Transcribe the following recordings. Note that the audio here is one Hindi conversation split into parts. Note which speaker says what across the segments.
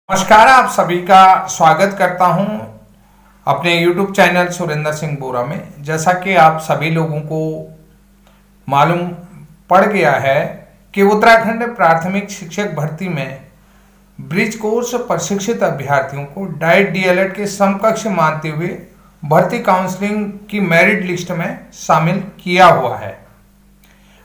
Speaker 1: नमस्कार, आप सभी का स्वागत करता हूं अपने YouTube चैनल सुरेंद्र सिंह बोरा में। जैसा कि आप सभी लोगों को मालूम पड़ गया है कि उत्तराखंड प्राथमिक शिक्षक भर्ती में ब्रिज कोर्स प्रशिक्षित अभ्यर्थियों को डाइट डीएलएड के समकक्ष मानते हुए भर्ती काउंसलिंग की मेरिट लिस्ट में शामिल किया हुआ है।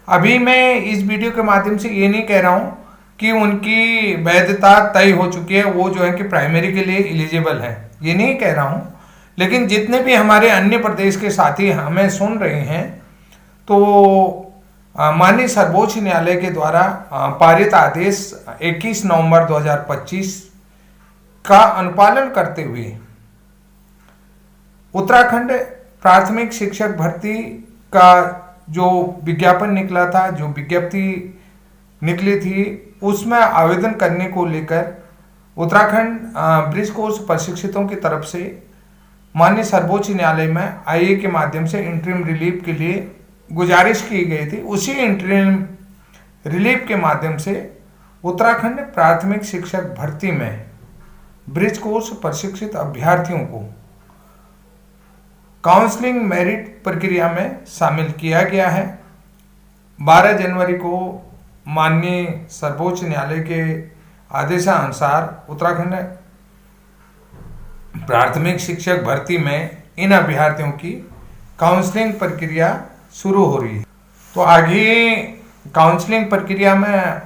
Speaker 1: अभी मैं इस वीडियो के माध्यम से ये नहीं कह रहा हूँ कि उनकी वैधता तय हो चुकी है, वो जो है कि प्राइमरी के लिए एलिजिबल है, ये नहीं कह रहा हूँ। लेकिन जितने भी हमारे अन्य प्रदेश के साथी हमें सुन रहे हैं, तो माननीय सर्वोच्च न्यायालय के द्वारा पारित आदेश 21 नवंबर 2025 का अनुपालन करते हुए उत्तराखंड प्राथमिक शिक्षक भर्ती का जो विज्ञापन निकला था, जो विज्ञप्ति निकली थी, उसमें आवेदन करने को लेकर उत्तराखंड ब्रिज कोर्स प्रशिक्षितों की तरफ से माननीय सर्वोच्च न्यायालय में आईए के माध्यम से इंटरिम रिलीफ के लिए गुजारिश की गई थी। उसी इंटरिम रिलीफ के माध्यम से उत्तराखंड प्राथमिक शिक्षक भर्ती में ब्रिज कोर्स प्रशिक्षित अभ्यर्थियों को काउंसलिंग मेरिट प्रक्रिया में शामिल किया गया है। 12 जनवरी को माननीय सर्वोच्च न्यायालय के आदेशानुसार उत्तराखंड प्राथमिक शिक्षक भर्ती में इन अभ्यर्थियों की काउंसलिंग प्रक्रिया शुरू हो रही है। तो आगे काउंसलिंग प्रक्रिया में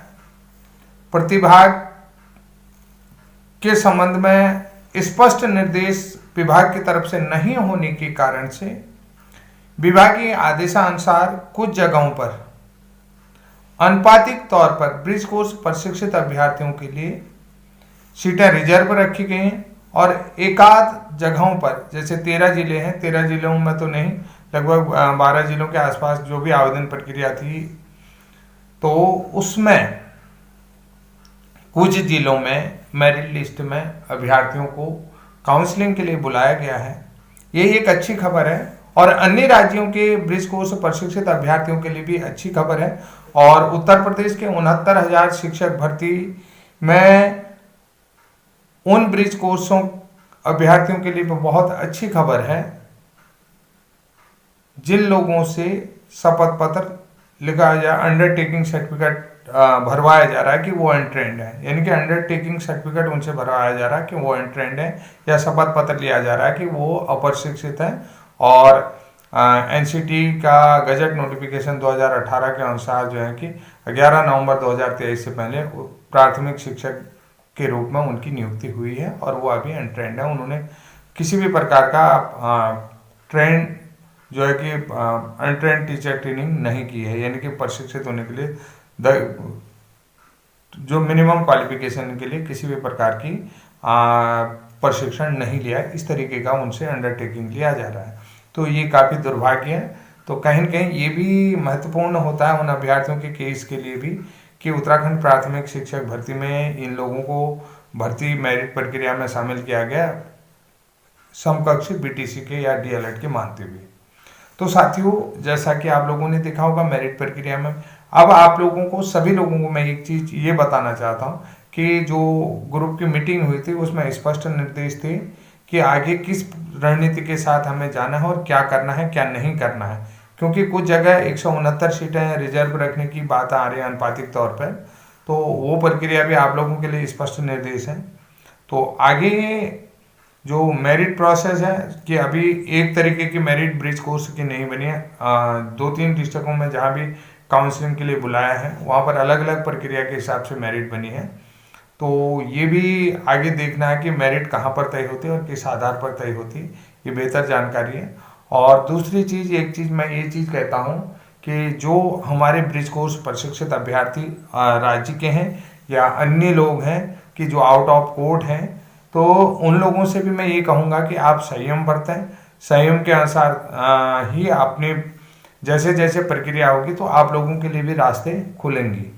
Speaker 1: प्रतिभाग के संबंध में स्पष्ट निर्देश विभाग की तरफ से नहीं होने के कारण से विभागीय आदेशानुसार कुछ जगहों पर अनुपातिक तौर पर ब्रिज कोर्स प्रशिक्षित अभ्यर्थियों के लिए सीटें रिजर्व रखी गई हैं और एकाध जगहों पर, जैसे 13 जिले हैं, 13 जिलों में तो नहीं, लगभग 12 जिलों के आसपास जो भी आवेदन प्रक्रिया थी, तो उसमें कुछ जिलों में मेरिट लिस्ट में अभ्यर्थियों को काउंसलिंग के लिए बुलाया गया है। ये एक अच्छी खबर है और अन्य राज्यों के ब्रिज कोर्स प्रशिक्षित अभ्यर्थियों के लिए भी अच्छी खबर है। और उत्तर प्रदेश के 69,000 शिक्षक भर्ती में उन ब्रिज कोर्सों अभ्यर्थियों के लिए बहुत अच्छी खबर है जिन लोगों से शपथ पत्र लिखा जा, अंडरटेकिंग सर्टिफिकेट भरवाया जा रहा है कि वो अनट्रेंड है, यानी कि अंडरटेकिंग सर्टिफिकेट उनसे भरवाया जा रहा है कि वो अनट्रेंड है, या शपथ पत्र लिया जा रहा है कि वो अप्रशिक्षित है। और एनसीटी का गजट नोटिफिकेशन 2018 के अनुसार जो है कि 11 नवंबर 2023 से पहले प्राथमिक शिक्षक के रूप में उनकी नियुक्ति हुई है और वो अभी अनट्रेंड है। उन्होंने किसी भी प्रकार का ट्रेंड जो है कि अनट्रेंड टीचर ट्रेनिंग नहीं की है, यानी कि प्रशिक्षित होने के लिए जो मिनिमम क्वालिफिकेशन के लिए किसी भी प्रकार की प्रशिक्षण नहीं लिया है। इस तरीके का उनसे अंडरटेकिंग लिया जा रहा है, तो ये काफ़ी दुर्भाग्य है। तो कहीं न कहीं ये भी महत्वपूर्ण होता है उन अभ्यर्थियों के केस के लिए भी कि उत्तराखंड प्राथमिक शिक्षक भर्ती में इन लोगों को भर्ती मेरिट प्रक्रिया में शामिल किया गया समकक्ष बीटीसी के या डीएलएड के मानते हुए। तो साथियों, जैसा कि आप लोगों ने देखा होगा मेरिट प्रक्रिया में, अब आप लोगों को, सभी लोगों को मैं एक चीज़ ये बताना चाहता हूँ कि जो ग्रुप की मीटिंग हुई थी उसमें स्पष्ट निर्देश थे कि आगे किस रणनीति के साथ हमें जाना है और क्या करना है, क्या नहीं करना है। क्योंकि कुछ जगह 169 सीटें रिजर्व रखने की बात आ रही है अनुपातिक तौर पर, तो वो प्रक्रिया भी आप लोगों के लिए स्पष्ट निर्देश है। तो आगे जो मेरिट प्रोसेस है कि अभी एक तरीके की मेरिट ब्रिज कोर्स की नहीं बनी है, 2-3 डिस्ट्रिक्टों में जहाँ भी काउंसलिंग के लिए बुलाया है वहाँ पर अलग अलग प्रक्रिया के हिसाब से मेरिट बनी है। तो ये भी आगे देखना है कि मेरिट कहाँ पर तय होती है और किस आधार पर तय होती है, ये बेहतर जानकारी है। और दूसरी चीज़, एक चीज़ मैं ये चीज़ कहता हूँ कि जो हमारे ब्रिज कोर्स प्रशिक्षित अभ्यर्थी राज्य के हैं या अन्य लोग हैं कि जो आउट ऑफ कोर्ट हैं, तो उन लोगों से भी मैं ये कहूँगा कि आप संयम बरतें। संयम के अनुसार ही अपने जैसे जैसे प्रक्रिया होगी तो आप लोगों के लिए भी रास्ते खुलेंगे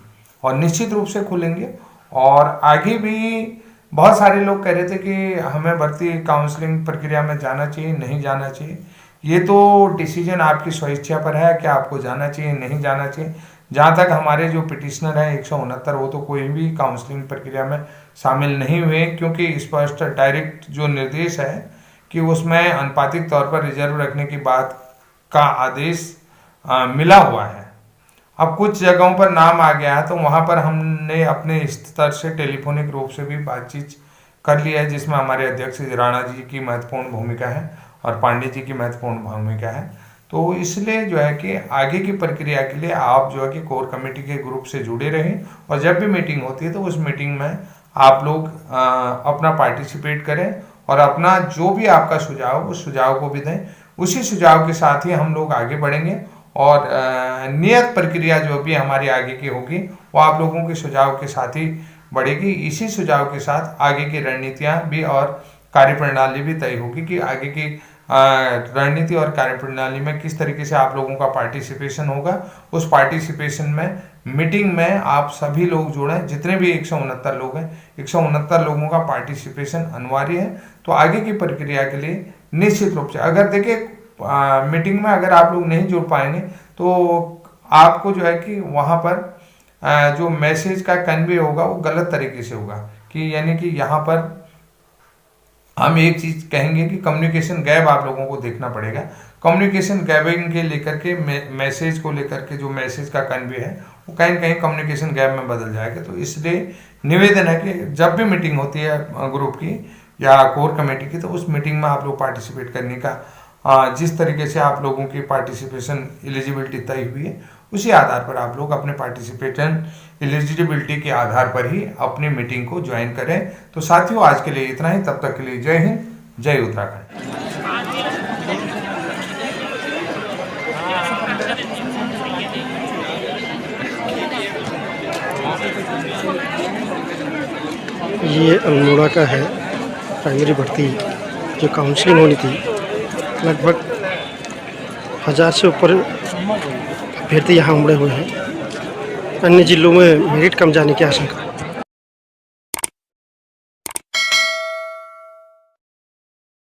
Speaker 1: और निश्चित रूप से खुलेंगे। और आगे भी बहुत सारे लोग कह रहे थे कि हमें भर्ती काउंसलिंग प्रक्रिया में जाना चाहिए, नहीं जाना चाहिए। ये तो डिसीजन आपकी स्वेच्छा पर है कि आपको जाना चाहिए, नहीं जाना चाहिए। जहाँ तक हमारे जो पिटिशनर हैं 169, वो तो कोई भी काउंसलिंग प्रक्रिया में शामिल नहीं हुए, क्योंकि स्पष्ट डायरेक्ट जो निर्देश है कि उसमें अनुपातिक तौर पर रिजर्व रखने की बात का आदेश मिला हुआ है। अब कुछ जगहों पर नाम आ गया है तो वहां पर हमने अपने स्तर से टेलीफोनिक रूप से भी बातचीत कर लिया है, जिसमें हमारे अध्यक्ष राणा जी की महत्वपूर्ण भूमिका है और पांडे जी की महत्वपूर्ण भूमिका है। तो इसलिए जो है कि आगे की प्रक्रिया के लिए आप जो है कि कोर कमेटी के ग्रुप से जुड़े रहें, और जब भी मीटिंग होती है तो उस मीटिंग में आप लोग अपना पार्टिसिपेट करें और अपना जो भी आपका सुझाव उस सुझाव को भी दें। उसी सुझाव के साथ ही हम लोग आगे बढ़ेंगे और नियत प्रक्रिया जो भी हमारी आगे की होगी वो आप लोगों के सुझाव के साथ ही बढ़ेगी। इसी सुझाव के साथ आगे की रणनीतियां भी और कार्यप्रणाली भी तय होगी कि आगे की रणनीति और कार्यप्रणाली में किस तरीके से आप लोगों का पार्टिसिपेशन होगा। उस पार्टिसिपेशन में मीटिंग में आप सभी लोग जुड़ें, जितने भी 169 लोग हैं, 169 लोगों का पार्टिसिपेशन अनिवार्य है। तो आगे की प्रक्रिया के लिए निश्चित रूप से अगर देखिए मीटिंग में अगर आप लोग नहीं जुड़ पाएंगे तो आपको जो है कि वहाँ पर जो मैसेज का कन्वे होगा वो गलत तरीके से होगा, कि यानी कि यहाँ पर हम एक चीज कहेंगे कि कम्युनिकेशन गैप आप लोगों को देखना पड़ेगा। कम्युनिकेशन गैपिंग के लेकर के मैसेज को लेकर के जो मैसेज का कन्वे है वो कहीं कहीं कम्युनिकेशन गैप में बदल जाएगा। तो इसलिए निवेदन है कि जब भी मीटिंग होती है ग्रुप की या कोर कमेटी की, तो उस मीटिंग में आप लोग पार्टिसिपेट करने का जिस तरीके से आप लोगों की पार्टिसिपेशन एलिजिबिलिटी तय हुई है उसी आधार पर आप लोग अपने पार्टिसिपेशन एलिजिबिलिटी के आधार पर ही अपनी मीटिंग को ज्वाइन करें। तो साथियों आज के लिए इतना ही, तब तक के लिए जय हिंद, जय उत्तराखंड।
Speaker 2: ये अल्मोड़ा का है प्राइमरी भर्ती जो काउंसलिंग होनी थी। लगभग 1000 से ऊपर अभ्यर्थी यहाँ उमड़े हुए हैं। अन्य जिलों में मेरिट कम जाने की आशंका।